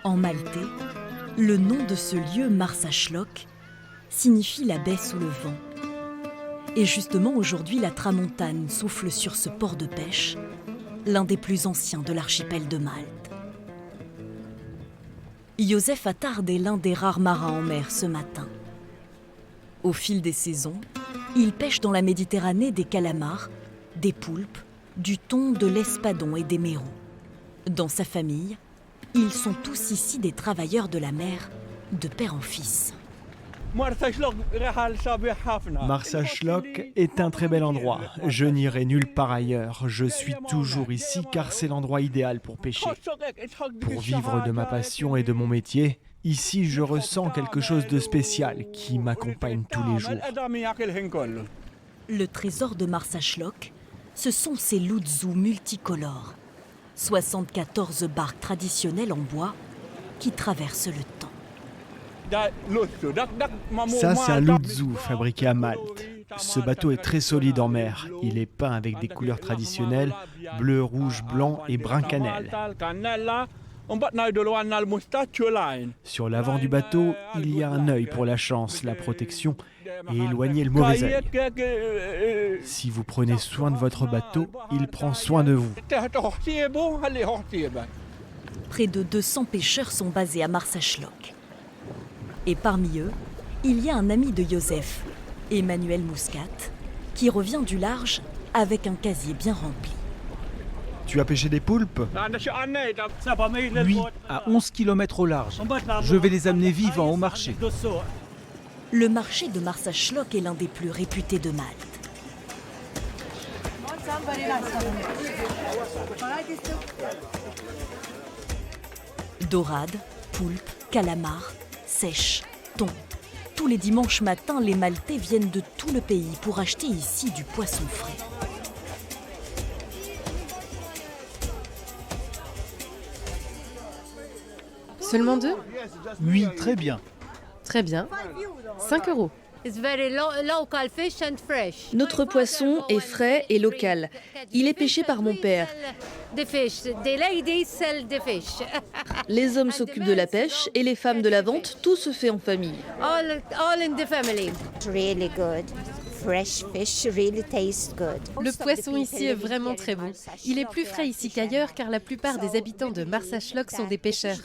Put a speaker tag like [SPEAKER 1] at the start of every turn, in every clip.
[SPEAKER 1] En maltais, le nom de ce lieu, Marsaxlokk, signifie la baie sous le vent. Et justement, aujourd'hui, la tramontane souffle sur ce port de pêche, l'un des plus anciens de l'archipel de Malte. Joseph Attard est l'un des rares marins en mer ce matin. Au fil des saisons, il pêche dans la Méditerranée des calamars, des poulpes, du thon, de l'espadon et des mérous. Dans sa famille, ils sont tous ici des travailleurs de la mer, de père en fils.
[SPEAKER 2] Marsaxlokk est un très bel endroit. Je n'irai nulle part ailleurs. Je suis toujours ici car c'est l'endroit idéal pour pêcher. Pour vivre de ma passion et de mon métier, ici je ressens quelque chose de spécial qui m'accompagne tous les jours.
[SPEAKER 1] Le trésor de Marsaxlokk, ce sont ces loutous multicolores. 74 barques traditionnelles en bois qui traversent le temps.
[SPEAKER 2] Ça, c'est un loutous fabriqué à Malte. Ce bateau est très solide en mer. Il est peint avec des couleurs traditionnelles, bleu, rouge, blanc et brun cannelle. Sur l'avant du bateau, il y a un œil pour la chance, la protection et éloigner le mauvais œil. Si vous prenez soin de votre bateau, il prend soin de vous.
[SPEAKER 1] Près de 200 pêcheurs sont basés à Marsaxlokk. Et parmi eux, il y a un ami de Joseph, Emmanuel Muscat, qui revient du large avec un casier bien rempli.
[SPEAKER 2] Tu as pêché des poulpes?
[SPEAKER 3] Oui, à 11 km au large. Je vais les amener vivants au marché.
[SPEAKER 1] Le marché de Marsaxlokk est l'un des plus réputés de Malte. Dorades, poulpes, calamars, sèches, thon. Tous les dimanches matins, les Maltais viennent de tout le pays pour acheter ici du poisson frais.
[SPEAKER 4] Seulement 2?
[SPEAKER 3] Oui, très bien.
[SPEAKER 4] Très bien. 5 €.
[SPEAKER 5] Notre poisson est frais et local. Il est pêché par mon père. Les hommes s'occupent de la pêche et les femmes de la vente. Tout se fait en famille.
[SPEAKER 4] Le poisson ici est vraiment très bon. Il est plus frais ici qu'ailleurs car la plupart des habitants de Marsaxlokk sont des pêcheurs.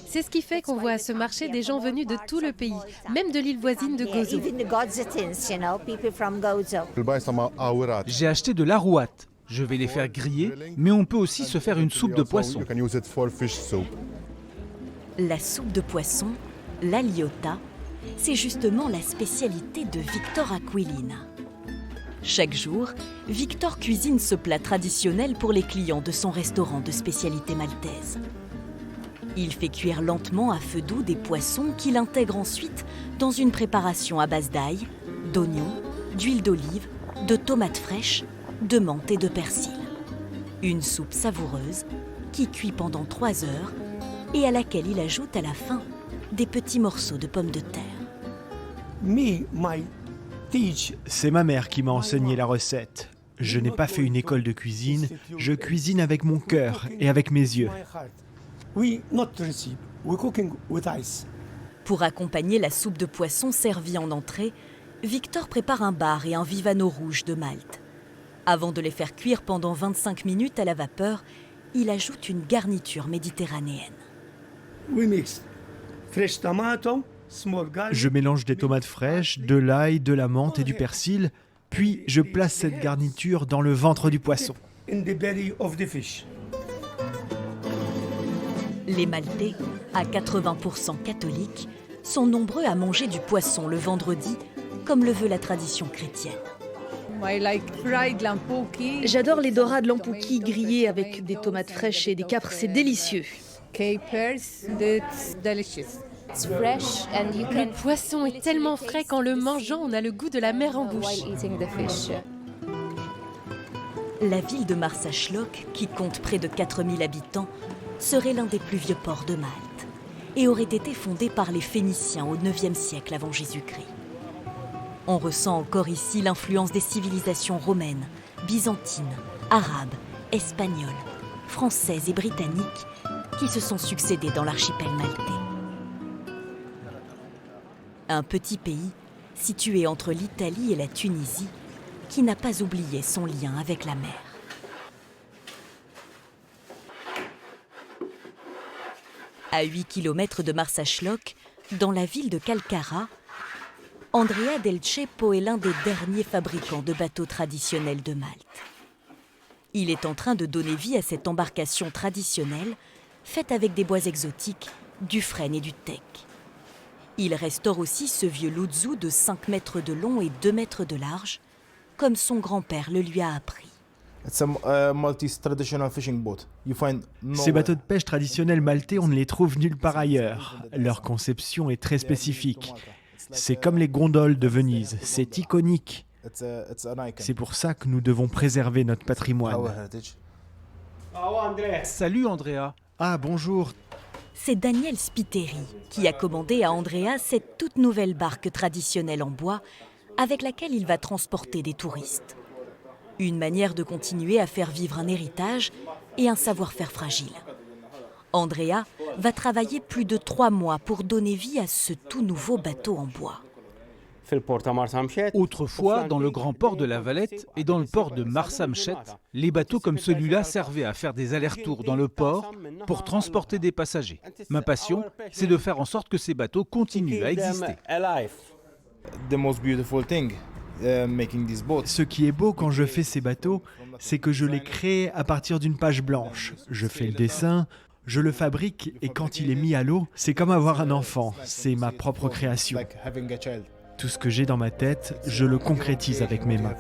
[SPEAKER 4] C'est ce qui fait qu'on voit à ce marché des gens venus de tout le pays, même de l'île voisine de Gozo.
[SPEAKER 3] J'ai acheté de l'arouate. Je vais les faire griller, mais on peut aussi se faire une soupe de poisson.
[SPEAKER 1] La soupe de poisson, l'aliota, c'est justement la spécialité de Victor Aquilina. Chaque jour, Victor cuisine ce plat traditionnel pour les clients de son restaurant de spécialité maltaise. Il fait cuire lentement à feu doux des poissons qu'il intègre ensuite dans une préparation à base d'ail, d'oignons, d'huile d'olive, de tomates fraîches, de menthe et de persil. Une soupe savoureuse qui cuit pendant 3 heures et à laquelle il ajoute à la fin des petits morceaux de pommes de terre.
[SPEAKER 2] C'est ma mère qui m'a enseigné la recette. Je n'ai pas fait une école de cuisine, je cuisine avec mon cœur et avec mes yeux.
[SPEAKER 1] Pour accompagner la soupe de poisson servie en entrée, Victor prépare un bar et un vivano rouge de Malte. Avant de les faire cuire pendant 25 minutes à la vapeur, il ajoute une garniture méditerranéenne.
[SPEAKER 2] Je mélange des tomates fraîches, de l'ail, de la menthe et du persil, puis je place cette garniture dans le ventre du poisson.
[SPEAKER 1] Les Maltais, à 80% catholiques, sont nombreux à manger du poisson le vendredi, comme le veut la tradition chrétienne.
[SPEAKER 5] J'adore les dorades lampuki grillées avec des tomates fraîches et des capres, c'est délicieux.
[SPEAKER 4] Le poisson est tellement frais qu'en le mangeant, on a le goût de la mer en bouche.
[SPEAKER 1] La ville de Marsaxlokk, qui compte près de 4000 habitants, serait l'un des plus vieux ports de Malte et aurait été fondé par les Phéniciens au IXe siècle avant Jésus-Christ. On ressent encore ici l'influence des civilisations romaines, byzantines, arabes, espagnoles, françaises et britanniques qui se sont succédés dans l'archipel maltais. Un petit pays situé entre l'Italie et la Tunisie qui n'a pas oublié son lien avec la mer. À 8 km de Marsaxlokk, dans la ville de Kalkara, Andrea Del Ceppo est l'un des derniers fabricants de bateaux traditionnels de Malte. Il est en train de donner vie à cette embarcation traditionnelle, faite avec des bois exotiques, du frêne et du teck. Il restaure aussi ce vieux Luzhu de 5 mètres de long et 2 mètres de large, comme son grand-père le lui a appris.
[SPEAKER 2] Ces bateaux de pêche traditionnels maltais, on ne les trouve nulle part ailleurs. Leur conception est très spécifique. C'est comme les gondoles de Venise, c'est iconique. C'est pour ça que nous devons préserver notre patrimoine.
[SPEAKER 3] Salut Andrea.
[SPEAKER 2] Ah, bonjour.
[SPEAKER 1] C'est Daniel Spiteri qui a commandé à Andrea cette toute nouvelle barque traditionnelle en bois avec laquelle il va transporter des touristes. Une manière de continuer à faire vivre un héritage et un savoir-faire fragile. Andrea va travailler plus de 3 mois pour donner vie à ce tout nouveau bateau en bois.
[SPEAKER 3] Autrefois, dans le grand port de la Valette et dans le port de Marsamxett, les bateaux comme celui-là servaient à faire des allers-retours dans le port pour transporter des passagers. Ma passion, c'est de faire en sorte que ces bateaux continuent à exister.
[SPEAKER 2] Ce qui est beau quand je fais ces bateaux, c'est que je les crée à partir d'une page blanche. Je fais le dessin, je le fabrique et quand il est mis à l'eau, c'est comme avoir un enfant. C'est ma propre création. Tout ce que j'ai dans ma tête, je le concrétise avec mes mains.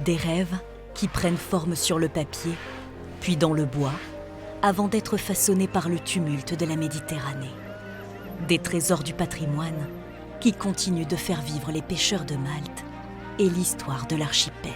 [SPEAKER 1] Des rêves qui prennent forme sur le papier, puis dans le bois, avant d'être façonnés par le tumulte de la Méditerranée. Des trésors du patrimoine qui continuent de faire vivre les pêcheurs de Malte et l'histoire de l'archipel.